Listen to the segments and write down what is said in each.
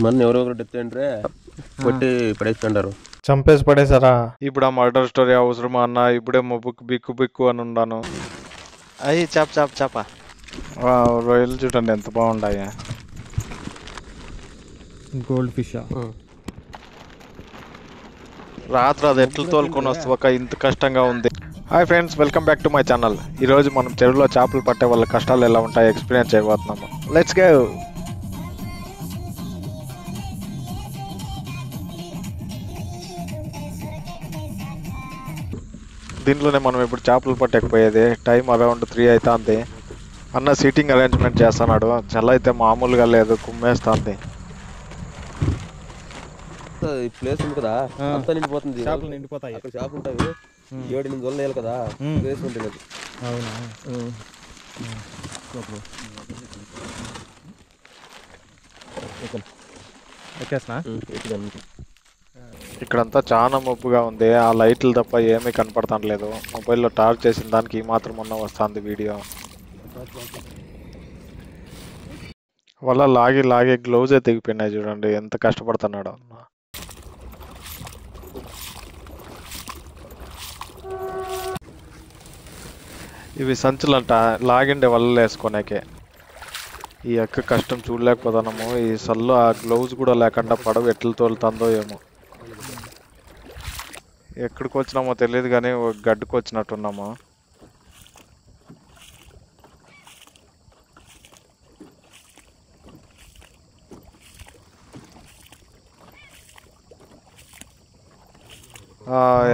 మొన్న ఎవరో ఒకరు డెత్ అంటే కొట్టి పడేస్తుంటారు. చంపేసి పడేసారా? ఇప్పుడు ఆ మర్డర్ స్టోరీ అవసరమా అన్న? ఇప్పుడే మొబ్బుకు బిక్కు బిక్కు అని ఉన్నాను. అయ్యి చేప రొయ్యలు చూడండి ఎంత బాగుండాయి. Gold fish. రాత్రి అది ఎట్లు తోలుకొని వస్తాక ఇంత కష్టంగా ఉంది. Hi friends, welcome back to my channel. ఈరోజు మనం చెరువులో చేపలు పట్టే వాళ్ళ కష్టాలు ఎలా ఉంటాయో ఎక్స్పీరియన్స్ చేయబోతున్నాము. Let's go. దీంట్లోనే మనం ఇప్పుడు చేపలు పట్టకపోయేది. టైం అరౌండ్ 3 అవుతుంది. అన్న సీటింగ్ అరేంజ్మెంట్ చేస్తున్నాడు. చల్ల అయితే మామూలుగా లేదు, కుమ్మేస్తుంది. ఈ ప్లేస్ ఉంది కదా, అంతా నిండిపోతుంది. చేపలు నిండిపోతాయి. అక్కడ చేపలు ఉంటాయి. 7-8 రోజులు వేయాలి కదా, ప్లేస్ ఉంటుంది. అవునా? ఎక్కేస్నా? ఇక్కడంతా చాలా మబ్బుగా ఉంది. ఆ లైట్లు తప్ప ఏమీ కనపడతాంలేదు. మొబైల్లో టార్చ్ చేసిన దానికి ఈ మాత్రం ఉన్న వస్తుంది వీడియో. వల్ల లాగి లాగి గ్లౌజే తెగిపోయినాయి. చూడండి ఎంత కష్టపడుతున్నాడు. ఇవి సంచులంట, లాగిండే వలలు వేసుకునేకే. ఈ యొక్క కష్టం చూడలేకపోతున్నాము. ఈ సల్లు ఆ గ్లౌజ్ కూడా లేకుండా పడవ ఎట్లు తోలుతుందో ఏమో. ఎక్కడికి వచ్చినామో తెలియదు కానీ గడ్డుకు వచ్చినట్టున్నాము.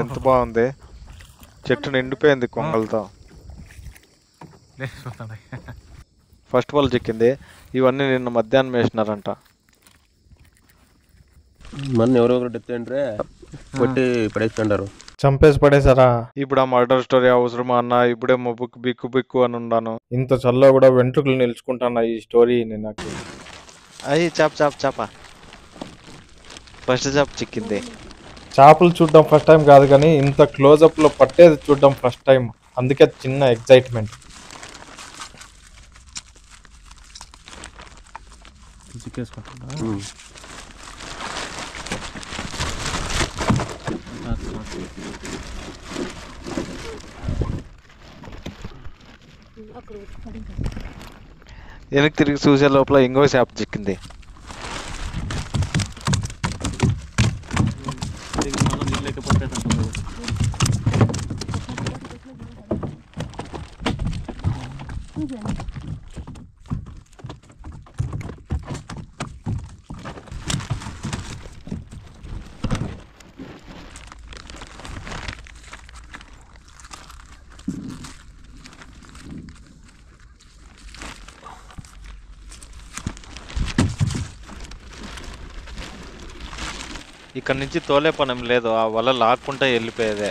ఎంత బాగుంది. చెట్టు నిండిపోయింది కొంగలతో. ఫస్ట్ వాళ్ళు చిక్కింది. ఇవన్నీ నిన్న మధ్యాహ్నం వేసినారంట. మొన్న ఎవరో ఒకరు డెత్ అంటే కొట్టి పడేస్తుంటారు. చంపేసి పడేసారా? ఇప్పుడు ఆ మర్డర్ స్టోరీ అవసరమా అన్న? ఇప్పుడే మొబ్బుకు బిక్కు బిక్కు అని ఉన్నాను. ఇంత చల్ల కూడా వెంట్రుకలు నిలుచుకుంటాను ఈ స్టోరీ నాకు. అయ్యి చేప ఫస్ట్ చేప చిక్కింది. చేపలు చూడడం ఫస్ట్ టైం కాదు కానీ ఇంత క్లోజప్ లో పట్టేది చూడడం ఫస్ట్ టైం. అందుకే చిన్న ఎక్సైట్మెంట్. వెనక్కి తిరిగి చూసే లోపల ఇంకో చేప చిక్కింది. ఇక్కడ నుంచి తోలే పనం లేదు. ఆ వల లాక్కుంటా వెళ్ళిపోయేదే.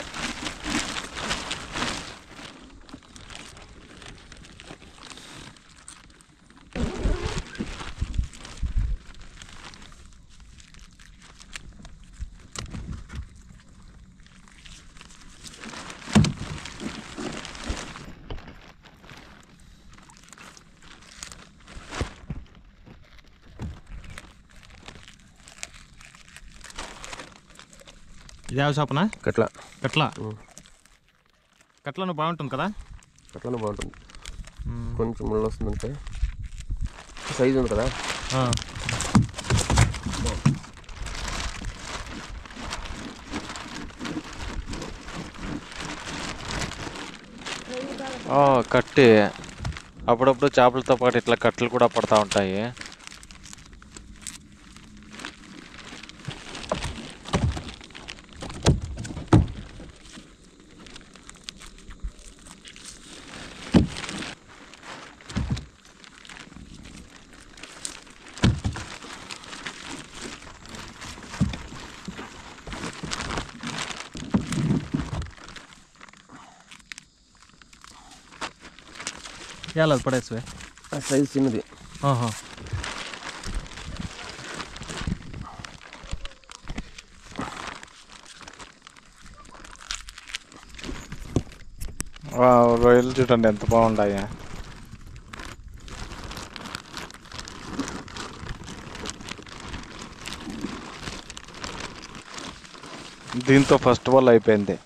ఇదే చేపనా? కట్ల కట్లను బాగుంటుంది కదా? కట్లను బాగుంటుంది. కొంచెం ముళ్ళు వస్తుందంటే సైజు ఉంది కదా. కట్టి అప్పుడప్పుడు చేపలతో పాటు ఇట్లా కట్టలు కూడా పడతా ఉంటాయి. ఎలా పడేసివే? సైజు చిన్నది. రొయ్యలు చూడండి ఎంత బాగుండాయి. దీంతో ఫస్ట్ వల్ల అయిపోయింది.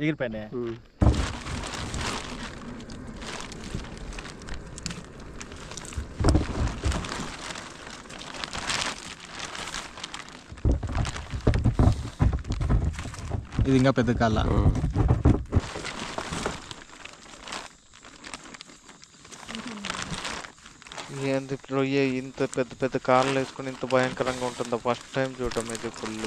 ఎగిరిపోయినా ఇది ఇంకా పెద్ద కాళ్ళ. ఏంది రొయ్య ఇంత పెద్ద పెద్ద కాళ్ళు వేసుకుని ఇంత భయంకరంగా ఉంటుందో ఫస్ట్ టైం చూడటం ఇది ఫుల్.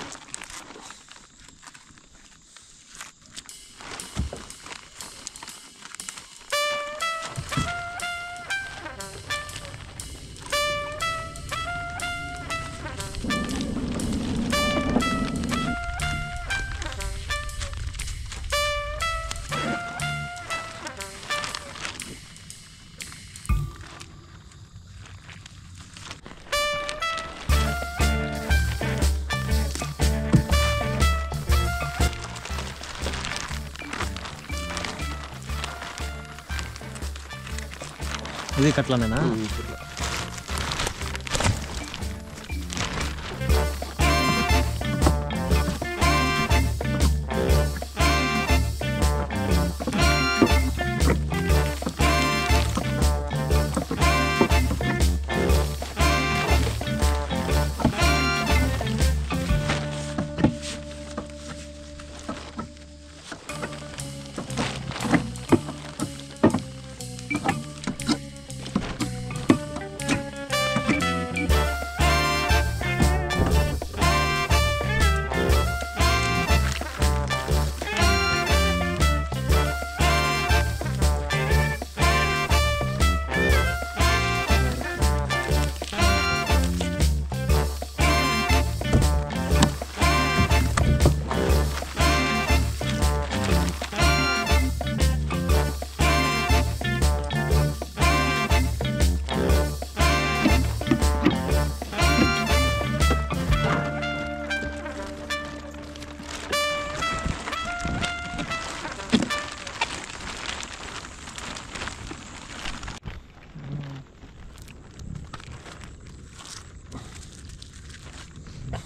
ఇది కట్లనేనా?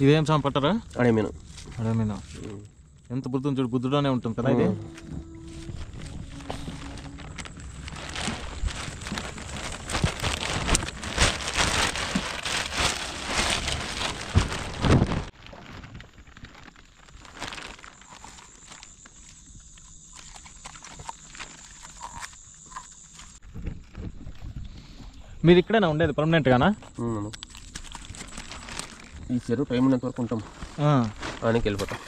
ఇదేం సాం పట్టరా? అడేమీను. అడేమీను ఎంత బుద్ధుని చూడు, బుద్ధులోనే ఉంటుంది కదా ఇది. మీరు ఇక్కడేనా ఉండేది పర్మనెంట్గానా? ఈ చెరువు టైం ఉన్నంత వరకు ఉంటాం, ఆనికి వెళ్ళిపోతాం.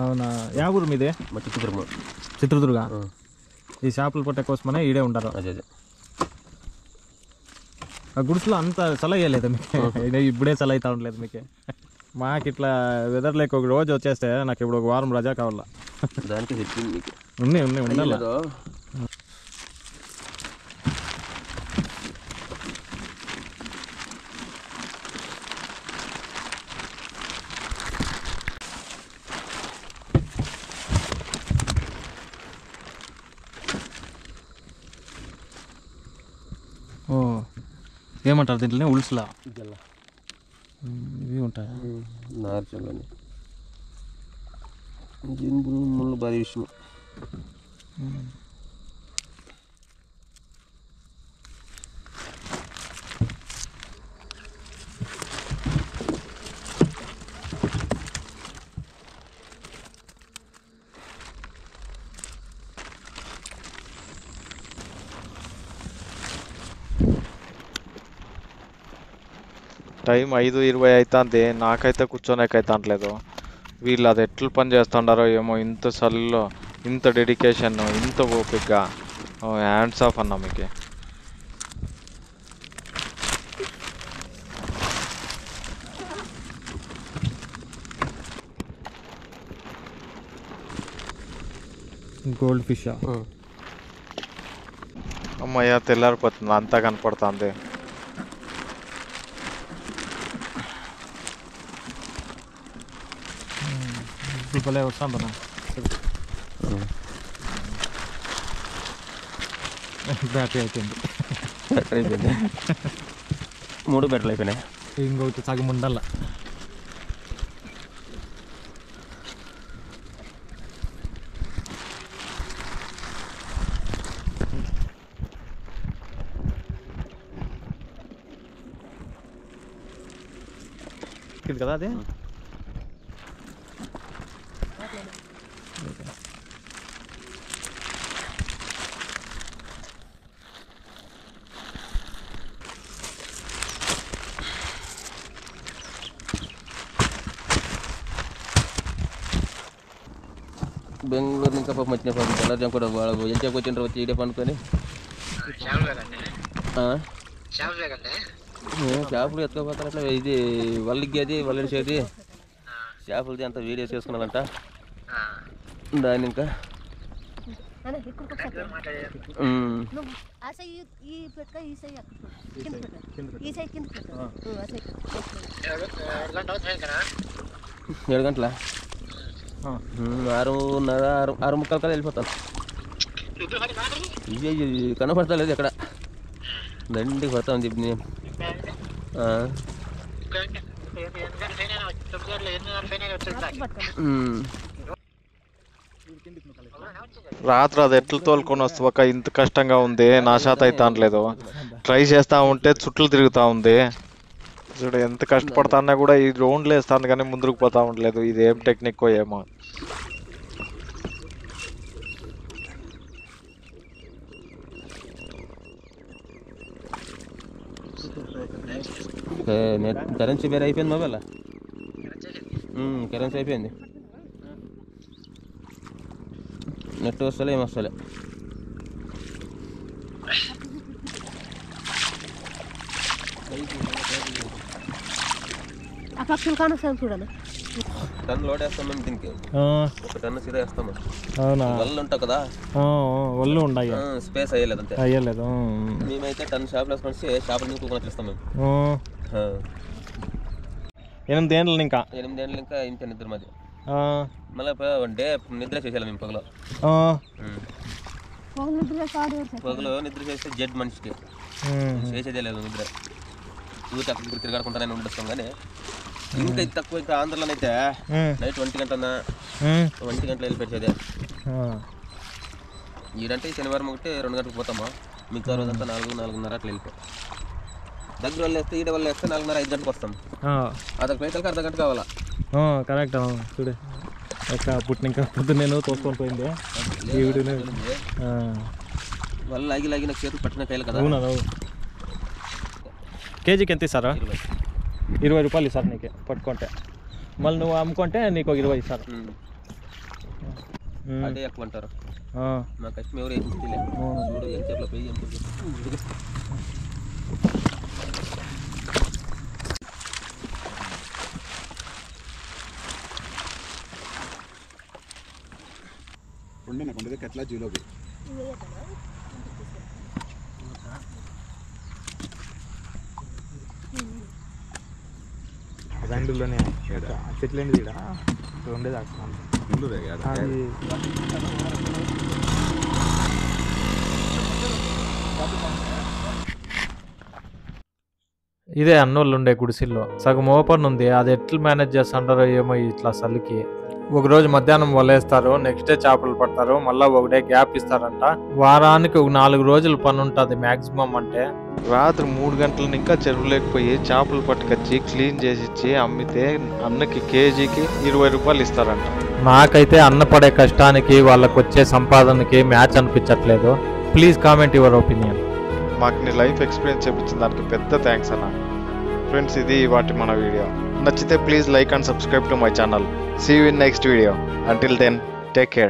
అవునా? యా ఊరు మీదే? మా చిత్రదుర్గ. చిత్రదుర్గ. ఈ చేపలు పట్టే కోసమనే ఈడే ఉంటారు. అదే అదే. ఆ గుడిసెలో అంత చల అయ్యలేదు మీకు? ఇప్పుడే చల అవుతా ఉండలేదు మీకు? మాకు ఇట్లా వెదర్ లేక ఒక రోజు వచ్చేస్తే నాకు ఇప్పుడు ఒక వారం రజా కావాలా. దానికి చెప్పింది మీకు. ఉన్నాయి ఉన్నాయి ఉండాలి. ఓ ఏమంటారు దీంట్లోనే? ఉల్స్లా ఇవి ఉంటాయా? నార్చల్లని జిన్బుల్ ముళ్ళు భారీ విషయం. టైం 5:20 అవుతుంది, నాకైతే కూర్చోనేకైతే అనలేదు. వీళ్ళు అది ఎట్లు పని చేస్తుండారో ఏమో, ఇంత చలిలో ఇంత డెడికేషన్, ఇంత ఓపికగా. హ్యాండ్స్ ఆఫ్ అన్నా మీకు. గోల్డ్ ఫిష్ అమ్మయ్య తెల్లారిపోతుంది, అంతా కనపడుతుంది. భలే వస్తాను బ్యాటరీ అయిపోయింది. బ్యాటరీ అయిపోయింది. 3 బ్యాటరీలు అయిపోయినాయి. ఇంకొకటి సగం ఉండాల. కదా అది బెంగళూరు ఇంకా పాపం వచ్చిన పాపం తెల్లారు కూడా వాళ్ళు ఎంతసేపు వచ్చిండ్రు వచ్చి ఈడే పండుకొని చేపలు ఎత్తుకోపోతారు అట్లా. ఇది వల్లిగేది వల్లిసేది చేపలది అంతా వీడియో చేసుకున్నారంట. దాన్ని ఇంకా ఏడు గంటల 6:30 6:45 కల్లా వెళ్ళిపోతాను. ఇది కనపడతా లేదు ఎక్కడ దండికి పడతా ఉంది చెప్పి. రాత్రి అది ఎట్లు తోలుకొని వస్తాక ఇంత కష్టంగా ఉంది, నా శాత అయితే అనలేదు. ట్రై చేస్తా ఉంటే చుట్లు తిరుగుతా ఉంది. చూడు ఎంత కష్టపడతాన్నా కూడా ఈ రౌండ్లు వేస్తాను కానీ ముందుకు పోతా ఉండలేదు. ఇది ఏం టెక్నిక్ ఏమో. కరెన్సీ వేరే అయిపోయింది మొబైల్. కరెన్సీ అయిపోయింది. నెట్ వస్తలే ఏం వస్తలే. టన్ లోడ్ వేస్తాం మేము దీనికి. 1 టన్ను సీదా వేస్తాము. అవునా? వల్లు ఉంటావు కదా, వల్లు ఉన్నాయి, స్పేస్ అయ్యలేదు అంతే. అయ్యలేదు. మేమైతే టన్ షాప్లో వేసుకొని షాపులు నింపుకొని ఇస్తాం మేము. 8 ఏళ్ళు ఇంకా 8 ఏళ్ళు ఇంకా ఇంత నిద్ర మాది. మళ్ళీ డే నిద్ర చేసేయాలి మేము పగలు. పగలు నిద్ర చేస్తే జడ్ మనిషికి చేసేదే లేదు నిద్ర. ఊరికి అక్కడికి తిరగడుకుంటానే ఉండొస్తాం. కానీ ఇంకా ఇది తక్కువ. ఇంకా ఆంధ్రలోనైతే నైట్ 1 గంట 1 గంటలు వెళ్ళిపెట్టేదే. ఈడంటే శనివారం ఒకటి 2 గంటలకు పోతామా, మిగతా రోజంతా 4, 4:30 అట్లా వెళ్ళిపో. దగ్గర వాళ్ళు వేస్తే ఈడ వాళ్ళు వేస్తే 4:30, 5 గంటలకు వస్తాం. అదొక పేటలకు అర్ధ గంట కావాలా. కరెక్ట్. చూడే పుట్టిన ఇంకా పొద్దున్న నేను తోసుకొని పోయింది. వాళ్ళు లాగి నాకు చేతులు పట్టిన కాయలు కదా. కేజీకి ఎంత ఇస్తారా? 20 రూపాయలు ఇస్తారు నీకు పట్టుకుంటే. మళ్ళీ నువ్వు అమ్ముకుంటే నీకు 20 ఇస్తారు. అదే ఎక్కువ అంటారు. మా కష్టం ఎవరు ఏం చూడు ఏం చేపల పోయి కొండదే కట్లా జీలోకి రెండులోనే చెట్లేండి ఉండేది ఇదే అన్నోళ్ళు ఉండే గుడిసిల్లో సగం ఓపెన్ ఉంది. అది ఎట్లా మేనేజ్ చేస్తుంటారో ఏమో ఇట్లా చలికి. ఒకరోజు మధ్యాహ్నం వలేస్తారు, నెక్స్ట్ డే చేపలు పడతారు, మళ్ళీ ఒకటే గ్యాప్ ఇస్తారంట. వారానికి 4 రోజులు పని ఉంటుంది మ్యాక్సిమం. అంటే రాత్రి 3 గంటల ఇంకా చెరువులోకి పోయి చేపలు పట్టుకొచ్చి క్లీన్ చేసి ఇచ్చి అమ్మితే అన్నకి కేజీకి 20 రూపాయలు ఇస్తారంట. నాకైతే అన్న పడే కష్టానికి వాళ్ళకు వచ్చే సంపాదనకి మ్యాచ్ అనిపించట్లేదు. Please comment your opinion. మాకు నీ లైఫ్ ఎక్స్పీరియన్స్ చెప్పించిన దానికి పెద్ద థ్యాంక్స్ అన్న. ఫ్రెండ్స్, ఇది వాటి మన వీడియో. నచ్చితే please like and subscribe to my channel. See you in next video. Until then, take care.